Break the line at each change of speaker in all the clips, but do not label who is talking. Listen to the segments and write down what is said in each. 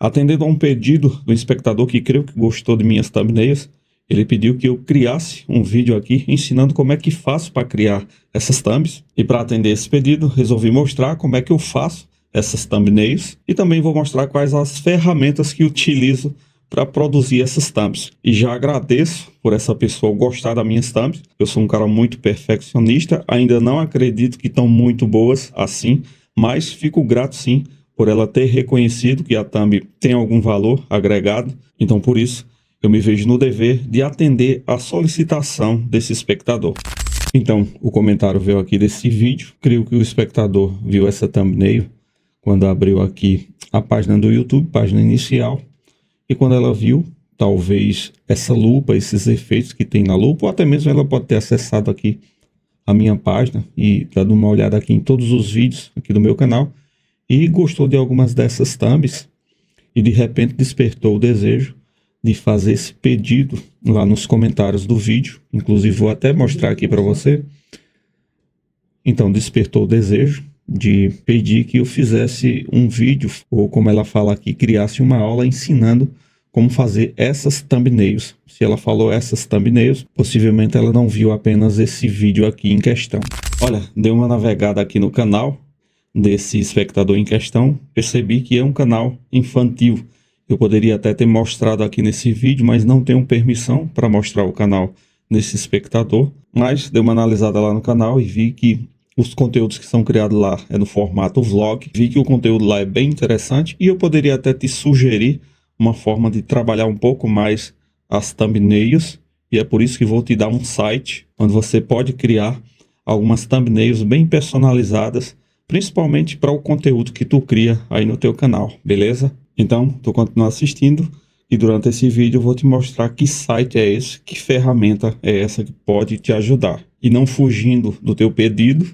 Atendendo a um pedido do espectador que creio que gostou de minhas thumbnails, ele pediu que eu criasse um vídeo aqui ensinando como é que faço para criar essas thumbs. E para atender esse pedido, resolvi mostrar como é que eu faço essas thumbnails e também vou mostrar quais as ferramentas que utilizo para produzir essas thumbs. E já agradeço por essa pessoa gostar das minhas thumbs. Eu sou um cara muito perfeccionista, ainda não acredito que estão muito boas assim, mas fico grato sim por ela ter reconhecido que a thumb tem algum valor agregado. Então por isso eu me vejo no dever de atender a solicitação desse espectador. Então o comentário veio aqui desse vídeo. Creio que o espectador viu essa thumbnail quando abriu aqui a página do YouTube, página inicial. E quando ela viu, talvez essa lupa, esses efeitos que tem na lupa, ou até mesmo ela pode ter acessado aqui a minha página e dado uma olhada aqui em todos os vídeos aqui do meu canal e gostou de algumas dessas thumbs e de repente despertou o desejo de fazer esse pedido lá nos comentários do vídeo. Inclusive vou até mostrar aqui para você. Então despertou o desejo de pedir que eu fizesse um vídeo, ou como ela fala aqui, criasse uma aula ensinando como fazer essas thumbnails. Se ela falou essas thumbnails, possivelmente ela não viu apenas esse vídeo aqui em questão. Olha, dei uma navegada aqui no canal desse espectador em questão, percebi que é um canal infantil. Eu poderia até ter mostrado aqui nesse vídeo, mas não tenho permissão para mostrar o canal desse espectador. Mas dei uma analisada lá no canal e vi que os conteúdos que são criados lá é no formato vlog. Vi que o conteúdo lá é bem interessante e eu poderia até te sugerir uma forma de trabalhar um pouco mais as thumbnails. E é por isso que vou te dar um site onde você pode criar algumas thumbnails bem personalizadas, principalmente para o conteúdo que tu cria aí no teu canal, beleza? Então, tu continua assistindo e durante esse vídeo eu vou te mostrar que site é esse, que ferramenta é essa que pode te ajudar. E não fugindo do teu pedido,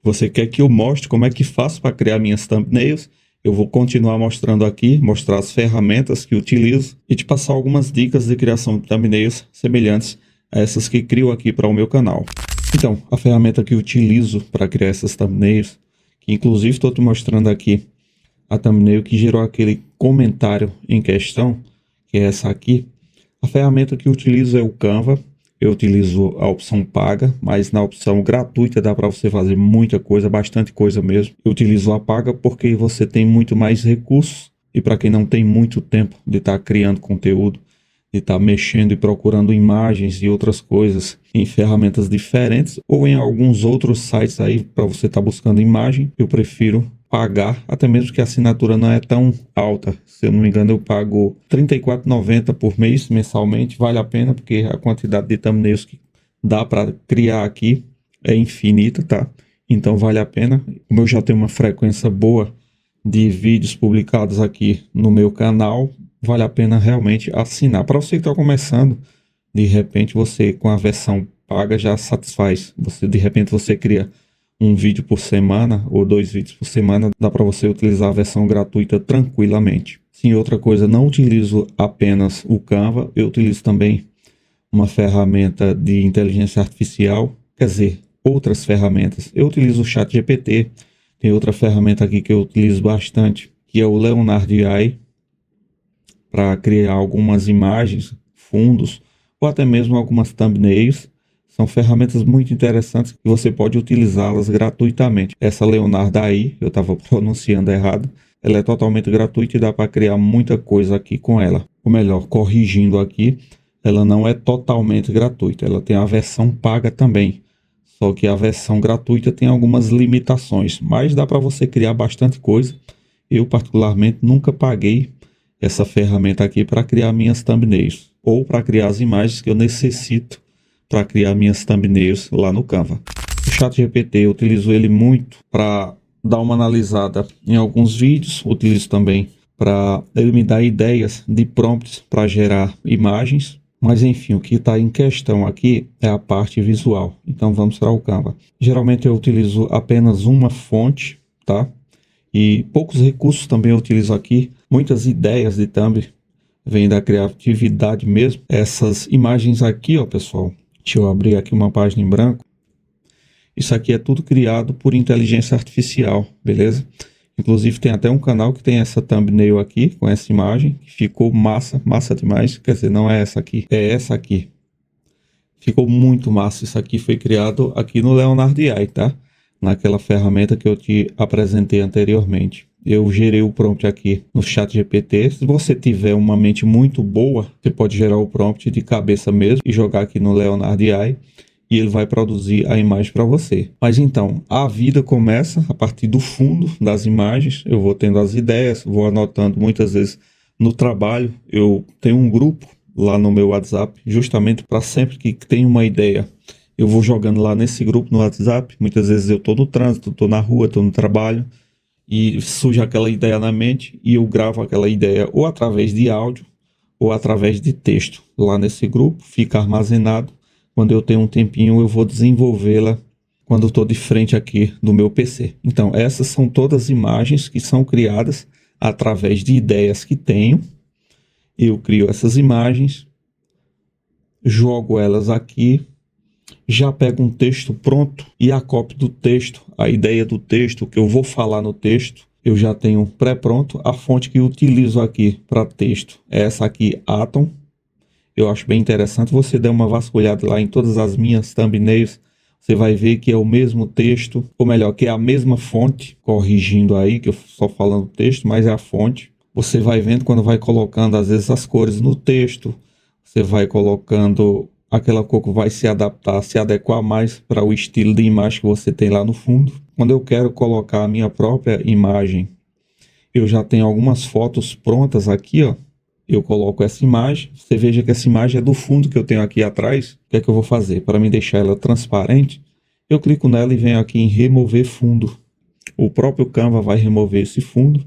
você quer que eu mostre como é que faço para criar minhas thumbnails, eu vou continuar mostrando aqui, mostrar as ferramentas que utilizo e te passar algumas dicas de criação de thumbnails semelhantes a essas que crio aqui para o meu canal. Então, a ferramenta que eu utilizo para criar essas thumbnails, que inclusive estou te mostrando aqui a thumbnail que gerou aquele comentário em questão, que é essa aqui. A ferramenta que eu utilizo é o Canva. Eu utilizo a opção paga, mas na opção gratuita dá para você fazer muita coisa, bastante coisa mesmo. Eu utilizo a paga porque você tem muito mais recursos e para quem não tem muito tempo de estar criando conteúdo, de estar mexendo e procurando imagens e outras coisas em ferramentas diferentes ou em alguns outros sites aí para você estar buscando imagem, eu prefiro pagar, até mesmo que a assinatura não é tão alta. Se eu não me engano, eu pago R$ 34,90 por mês, mensalmente. Vale a pena, porque a quantidade de thumbnails que dá para criar aqui é infinita, tá? Então vale a pena. Como eu já tenho uma frequência boa de vídeos publicados aqui no meu canal, vale a pena realmente assinar. Para você que está começando, de repente você com a versão paga já satisfaz. De repente você cria um vídeo por semana ou 2 vídeos por semana, dá para você utilizar a versão gratuita tranquilamente. Sim, outra coisa, não utilizo apenas o Canva, eu utilizo também uma ferramenta de inteligência artificial, quer dizer, outras ferramentas. Eu utilizo o ChatGPT, tem outra ferramenta aqui que eu utilizo bastante, que é o Leonardo AI, para criar algumas imagens, fundos, ou até mesmo algumas thumbnails. São ferramentas muito interessantes que você pode utilizá-las gratuitamente. Essa Leonardo AI, eu estava pronunciando errado, ela é totalmente gratuita e dá para criar muita coisa aqui com ela. Ou melhor, corrigindo aqui, ela não é totalmente gratuita, ela tem a versão paga também. Só que a versão gratuita tem algumas limitações, mas dá para você criar bastante coisa. Eu particularmente nunca paguei essa ferramenta aqui para criar minhas thumbnails ou para criar as imagens que eu necessito para criar minhas thumbnails lá no Canva. O ChatGPT eu utilizo ele muito para dar uma analisada em alguns vídeos, utilizo também para ele me dar ideias de prompts para gerar imagens, mas enfim, o que está em questão aqui é a parte visual. Então vamos para o Canva. Geralmente eu utilizo apenas uma fonte, tá? E poucos recursos também eu utilizo aqui, muitas ideias de thumb vêm da criatividade mesmo. Essas imagens aqui, ó pessoal, deixa eu abrir aqui uma página em branco. Isso aqui é tudo criado por inteligência artificial, beleza? Inclusive tem até um canal que tem essa thumbnail aqui, com essa imagem, que ficou massa, massa demais. Quer dizer, não é essa aqui, é essa aqui. Ficou muito massa. Isso aqui foi criado aqui no Leonardo AI, tá? Naquela ferramenta que eu te apresentei anteriormente. Eu gerei o prompt aqui no ChatGPT. Se você tiver uma mente muito boa, você pode gerar o prompt de cabeça mesmo e jogar aqui no Leonardo AI e ele vai produzir a imagem para você. Mas então, a vida começa a partir do fundo das imagens. Eu vou tendo as ideias, vou anotando muitas vezes no trabalho. Eu tenho um grupo lá no meu WhatsApp, justamente para sempre que tem uma ideia, eu vou jogando lá nesse grupo no WhatsApp. Muitas vezes eu estou no trânsito, estou na rua, estou no trabalho e surge aquela ideia na mente e eu gravo aquela ideia ou através de áudio ou através de texto. Lá nesse grupo fica armazenado. Quando eu tenho um tempinho, eu vou desenvolvê-la quando eu estou de frente aqui do meu PC. Então, essas são todas imagens que são criadas através de ideias que tenho. Eu crio essas imagens, jogo elas aqui, já pego um texto pronto e a cópia do texto, a ideia do texto, o que eu vou falar no texto, eu já tenho pré-pronto. A fonte que eu utilizo aqui para texto é essa aqui, Atom. Eu acho bem interessante. Você der uma vasculhada lá em todas as minhas thumbnails, você vai ver que é o mesmo texto, ou melhor, que é a mesma fonte, corrigindo aí, que eu só falando texto, mas é a fonte. Você vai vendo quando vai colocando, às vezes, as cores no texto, você vai colocando aquela cor que vai se adaptar, se adequar mais para o estilo de imagem que você tem lá no fundo. Quando eu quero colocar a minha própria imagem, eu já tenho algumas fotos prontas aqui, ó. Eu coloco essa imagem, você veja que essa imagem é do fundo que eu tenho aqui atrás. O que é que eu vou fazer? Para me deixar ela transparente, eu clico nela e venho aqui em remover fundo. O próprio Canva vai remover esse fundo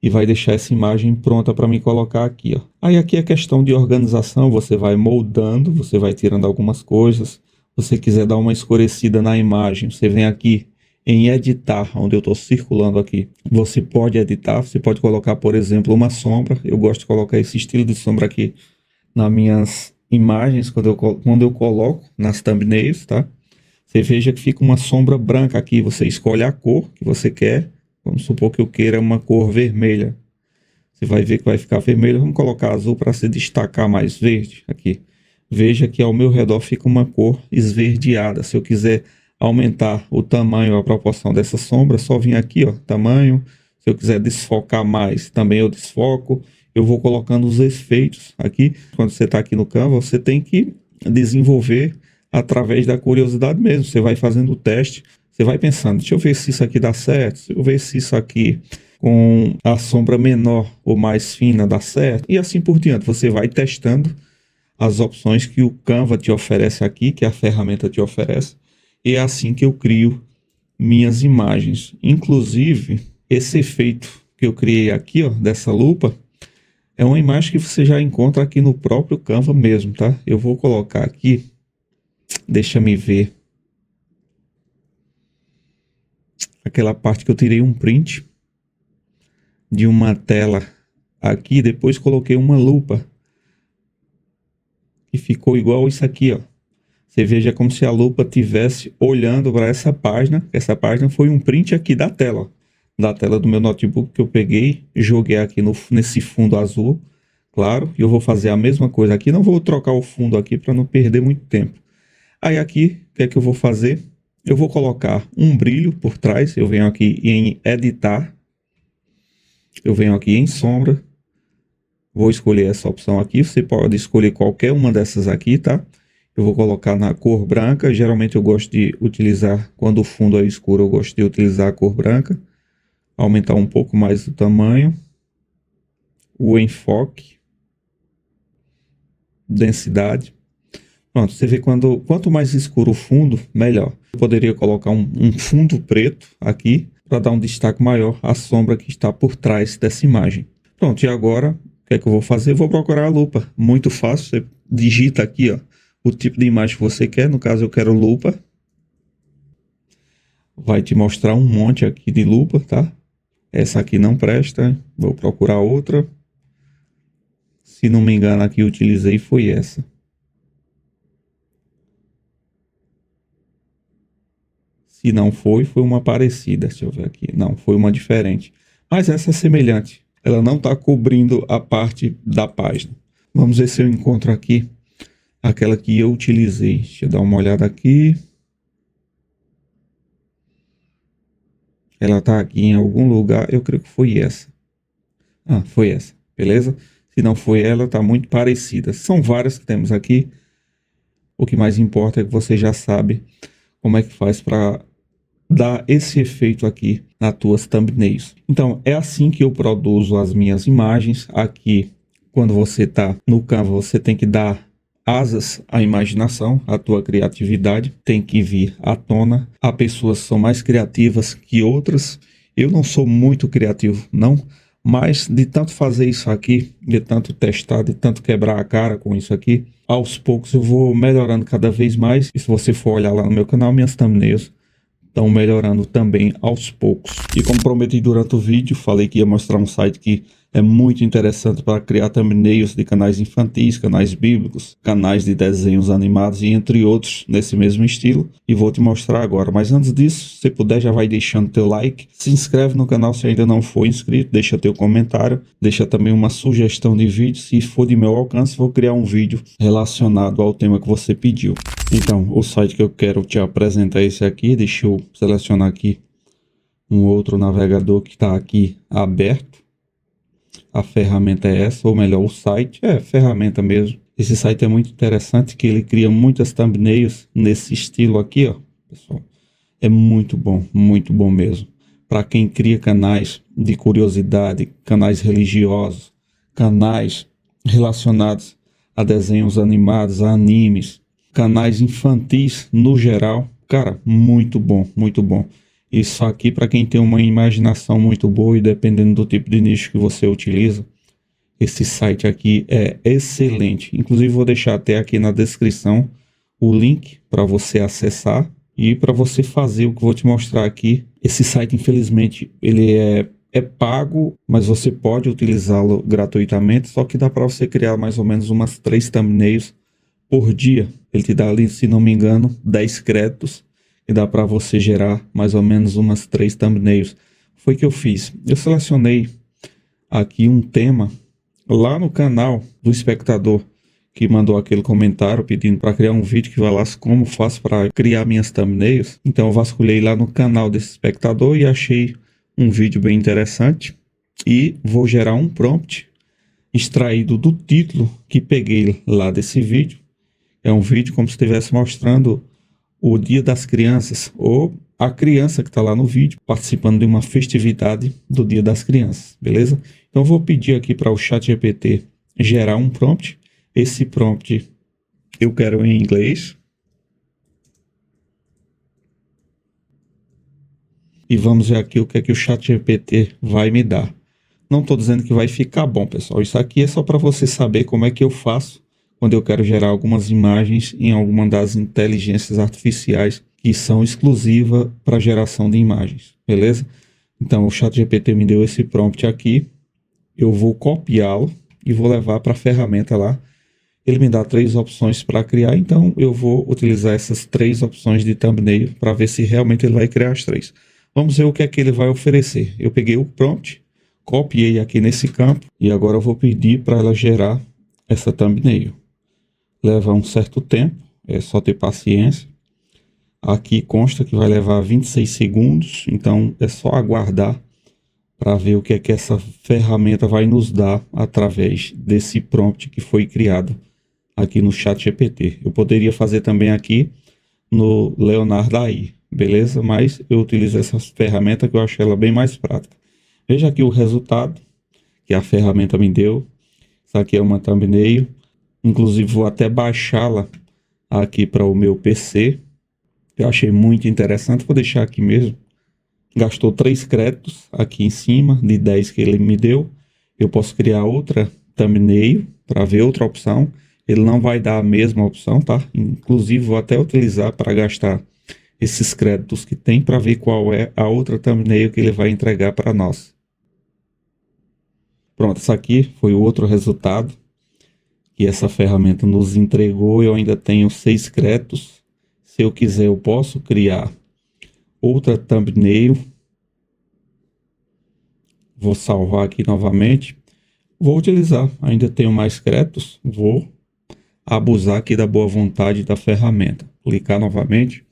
e vai deixar essa imagem pronta para me colocar aqui, ó. Aí aqui é questão de organização, você vai moldando, você vai tirando algumas coisas. Se você quiser dar uma escurecida na imagem, você vem aqui em editar, onde eu estou circulando aqui. Você pode editar, você pode colocar, por exemplo, uma sombra. Eu gosto de colocar esse estilo de sombra aqui nas minhas imagens, quando eu coloco nas thumbnails, tá? Você veja que fica uma sombra branca aqui, você escolhe a cor que você quer. Vamos supor que eu queira uma cor vermelha. Você vai ver que vai ficar vermelho. Vamos colocar azul para se destacar mais verde aqui. Veja que ao meu redor fica uma cor esverdeada. Se eu quiser aumentar o tamanho, a proporção dessa sombra, só vir aqui, ó, tamanho. Se eu quiser desfocar mais, também eu desfoco. Eu vou colocando os efeitos aqui. Quando você está aqui no Canva, você tem que desenvolver através da curiosidade mesmo. Você vai fazendo o teste, você vai pensando, deixa eu ver se isso aqui dá certo, deixa eu ver se isso aqui com a sombra menor ou mais fina dá certo, e assim por diante. Você vai testando as opções que o Canva te oferece aqui, que a ferramenta te oferece, e é assim que eu crio minhas imagens. Inclusive, esse efeito que eu criei aqui, ó, dessa lupa, é uma imagem que você já encontra aqui no próprio Canva mesmo, tá? Eu vou colocar aqui, deixa me ver, aquela parte que eu tirei um print de uma tela aqui, depois coloquei uma lupa e ficou igual isso aqui, ó. Você veja como se a lupa tivesse olhando para essa página. Essa página foi um print aqui da tela, ó, da tela do meu notebook que eu peguei, joguei aqui nesse fundo azul, claro. E eu vou fazer a mesma coisa aqui. Não vou trocar o fundo aqui para não perder muito tempo. Aí aqui, o que é que eu vou fazer? Eu vou colocar um brilho por trás. Eu venho aqui em editar. Eu venho aqui em sombra. Vou escolher essa opção aqui. Você pode escolher qualquer uma dessas aqui, tá? Eu vou colocar na cor branca. Geralmente eu gosto de utilizar, quando o fundo é escuro, eu gosto de utilizar a cor branca. Aumentar um pouco mais o tamanho. O enfoque. Densidade. Pronto, você vê quanto mais escuro o fundo, melhor. Eu poderia colocar um fundo preto aqui para dar um destaque maior à sombra que está por trás dessa imagem. Pronto, e agora o que é que eu vou fazer? Eu vou procurar a lupa. Muito fácil, você digita aqui, ó, o tipo de imagem que você quer. No caso eu quero lupa. Vai te mostrar um monte aqui de lupa, tá? Essa aqui não presta, vou procurar outra. Se não me engano, aqui eu utilizei foi essa. Se não foi, foi uma parecida. Deixa eu ver aqui. Não, foi uma diferente. Mas essa é semelhante. Ela não está cobrindo a parte da página. Vamos ver se eu encontro aqui aquela que eu utilizei. Deixa eu dar uma olhada aqui. Ela está aqui em algum lugar. Eu creio que foi essa. Ah, foi essa. Beleza? Se não foi ela, está muito parecida. São várias que temos aqui. O que mais importa é que você já sabe como é que faz para dar esse efeito aqui nas tuas thumbnails. Então, é assim que eu produzo as minhas imagens. Aqui, quando você está no Canva, você tem que dar asas à imaginação, à tua criatividade, tem que vir à tona. Há pessoas que são mais criativas que outras. Eu não sou muito criativo, não, mas de tanto fazer isso aqui, de tanto testar, de tanto quebrar a cara com isso aqui, aos poucos eu vou melhorando cada vez mais. E se você for olhar lá no meu canal, minhas thumbnails estão melhorando também aos poucos. E como prometi durante o vídeo, falei que ia mostrar um site que é muito interessante para criar thumbnails de canais infantis, canais bíblicos, canais de desenhos animados e entre outros nesse mesmo estilo. E vou te mostrar agora. Mas antes disso, se puder, já vai deixando teu like. Se inscreve no canal se ainda não for inscrito. Deixa teu comentário. Deixa também uma sugestão de vídeo. Se for de meu alcance, vou criar um vídeo relacionado ao tema que você pediu. Então, o site que eu quero te apresentar é esse aqui. Deixa eu selecionar aqui um outro navegador que está aqui aberto. A ferramenta é essa, ou melhor, o site. É, ferramenta mesmo. Esse site é muito interessante, que ele cria muitas thumbnails nesse estilo aqui, ó, pessoal. É muito bom mesmo. Para quem cria canais de curiosidade, canais religiosos, canais relacionados a desenhos animados, a animes, canais infantis no geral. Cara, muito bom, muito bom. Isso aqui para quem tem uma imaginação muito boa e dependendo do tipo de nicho que você utiliza, esse site aqui é excelente. Inclusive vou deixar até aqui na descrição o link para você acessar e para você fazer o que eu vou te mostrar aqui. Esse site, infelizmente, ele é pago, mas você pode utilizá-lo gratuitamente, só que dá para você criar mais ou menos umas 3 thumbnails por dia. Ele te dá ali, se não me engano, 10 créditos e dá para você gerar mais ou menos umas 3 thumbnails. Foi o que eu fiz. Eu selecionei aqui um tema lá no canal do espectador que mandou aquele comentário pedindo para criar um vídeo que falasse como faço para criar minhas thumbnails. Então eu vasculhei lá no canal desse espectador e achei um vídeo bem interessante e vou gerar um prompt extraído do título que peguei lá desse vídeo. É um vídeo como se estivesse mostrando o Dia das Crianças, ou a criança que está lá no vídeo participando de uma festividade do Dia das Crianças, beleza? Então vou pedir aqui para o ChatGPT gerar um prompt. Esse prompt eu quero em inglês. E vamos ver aqui o que é que o ChatGPT vai me dar. Não estou dizendo que vai ficar bom, pessoal. Isso aqui é só para você saber como é que eu faço quando eu quero gerar algumas imagens em alguma das inteligências artificiais que são exclusivas para geração de imagens, beleza? Então o ChatGPT me deu esse prompt aqui, eu vou copiá-lo e vou levar para a ferramenta lá. Ele me dá 3 opções para criar, então eu vou utilizar essas 3 opções de thumbnail para ver se realmente ele vai criar as 3. Vamos ver o que é que ele vai oferecer. Eu peguei o prompt, copiei aqui nesse campo e agora eu vou pedir para ela gerar essa thumbnail. Leva um certo tempo, é só ter paciência. Aqui consta que vai levar 26 segundos, então é só aguardar para ver o que é que essa ferramenta vai nos dar através desse prompt que foi criado aqui no ChatGPT. Eu poderia fazer também aqui no Leonardo AI, beleza? Mas eu utilizo essa ferramenta que eu acho ela bem mais prática. Veja aqui o resultado que a ferramenta me deu. Isso aqui é uma thumbnail. Inclusive vou até baixá-la aqui para o meu PC. Eu achei muito interessante, vou deixar aqui mesmo. Gastou 3 créditos aqui em cima de 10 que ele me deu. Eu posso criar outra thumbnail para ver outra opção. Ele não vai dar a mesma opção, tá? Inclusive vou até utilizar para gastar esses créditos que tem para ver qual é a outra thumbnail que ele vai entregar para nós. Pronto, esse aqui foi o outro resultado que essa ferramenta nos entregou. Eu ainda tenho 6 créditos. Se eu quiser, eu posso criar outra thumbnail. Vou salvar aqui novamente. Vou utilizar, ainda tenho mais créditos, vou abusar aqui da boa vontade da ferramenta. Clicar novamente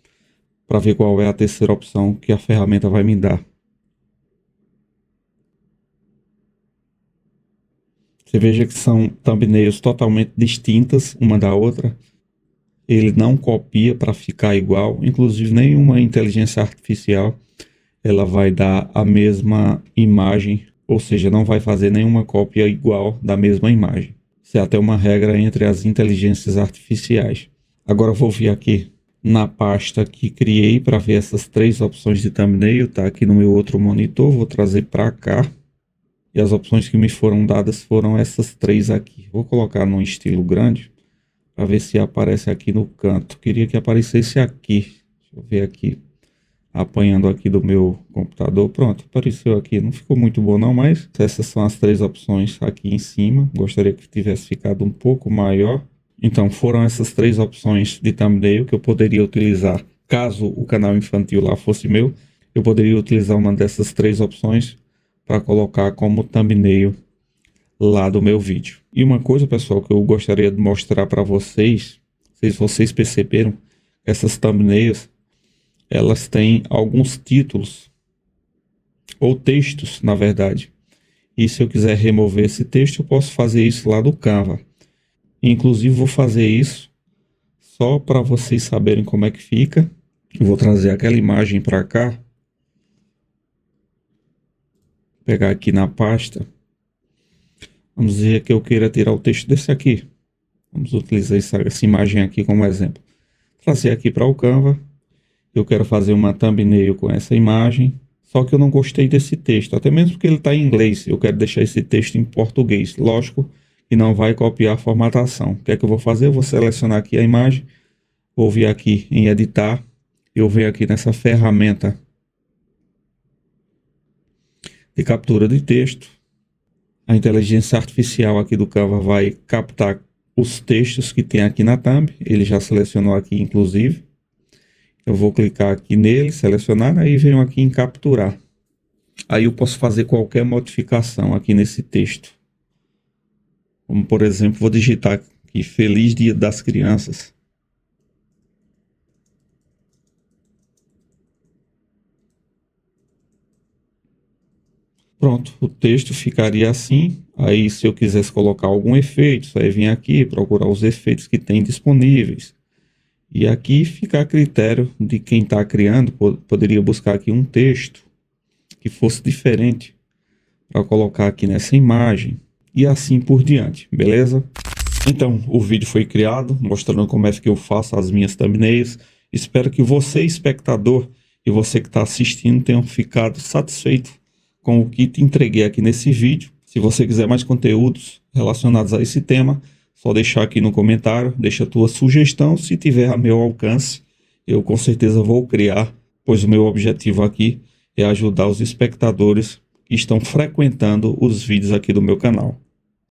para ver qual é a terceira opção que a ferramenta vai me dar. Você veja que são thumbnails totalmente distintas uma da outra. Ele não copia para ficar igual, inclusive nenhuma inteligência artificial ela vai dar a mesma imagem, ou seja, não vai fazer nenhuma cópia igual da mesma imagem. Isso é até uma regra entre as inteligências artificiais. Agora eu vou vir aqui na pasta que criei para ver essas três opções de thumbnail, tá aqui no meu outro monitor, vou trazer para cá. E as opções que me foram dadas foram essas três aqui. Vou colocar num estilo grande para ver se aparece aqui no canto. Queria que aparecesse aqui. Deixa eu ver aqui. Apanhando aqui do meu computador. Pronto, apareceu aqui. Não ficou muito bom não, mas essas são as três opções aqui em cima. Gostaria que tivesse ficado um pouco maior. Então, foram essas três opções de thumbnail que eu poderia utilizar. Caso o canal infantil lá fosse meu, eu poderia utilizar uma dessas três opções para colocar como thumbnail lá do meu vídeo. E uma coisa, pessoal, que eu gostaria de mostrar para vocês, não sei se vocês perceberam, essas thumbnails, elas têm alguns títulos, ou textos, na verdade. E se eu quiser remover esse texto, eu posso fazer isso lá do Canva. Inclusive, vou fazer isso só para vocês saberem como é que fica. Eu vou trazer aquela imagem para cá. Pegar aqui na pasta. Vamos dizer que eu queira tirar o texto desse aqui. Vamos utilizar essa imagem aqui como exemplo. Trazer aqui para o Canva. Eu quero fazer uma thumbnail com essa imagem. Só que eu não gostei desse texto. Até mesmo porque ele está em inglês. Eu quero deixar esse texto em português. Lógico que não vai copiar a formatação. O que é que eu vou fazer? Eu vou selecionar aqui a imagem. Vou vir aqui em editar. Eu venho aqui nessa ferramenta de captura de texto. A inteligência artificial aqui do Canva vai captar os textos que tem aqui na thumb. Ele já selecionou aqui, inclusive. Eu vou clicar aqui nele, selecionar, aí venho aqui em capturar. Aí eu posso fazer qualquer modificação aqui nesse texto. Como, por exemplo, vou digitar aqui, Feliz Dia das Crianças. Pronto, o texto ficaria assim. Aí se eu quisesse colocar algum efeito, aí vim aqui procurar os efeitos que tem disponíveis. E aqui fica a critério de quem está criando. Poderia buscar aqui um texto que fosse diferente para colocar aqui nessa imagem e assim por diante, beleza? Então, o vídeo foi criado mostrando como é que eu faço as minhas thumbnails. Espero que você, espectador, e você que está assistindo tenham ficado satisfeito com o que te entreguei aqui nesse vídeo. Se você quiser mais conteúdos relacionados a esse tema, só deixar aqui no comentário, deixa a tua sugestão. Se tiver a meu alcance, eu com certeza vou criar, pois o meu objetivo aqui é ajudar os espectadores que estão frequentando os vídeos aqui do meu canal.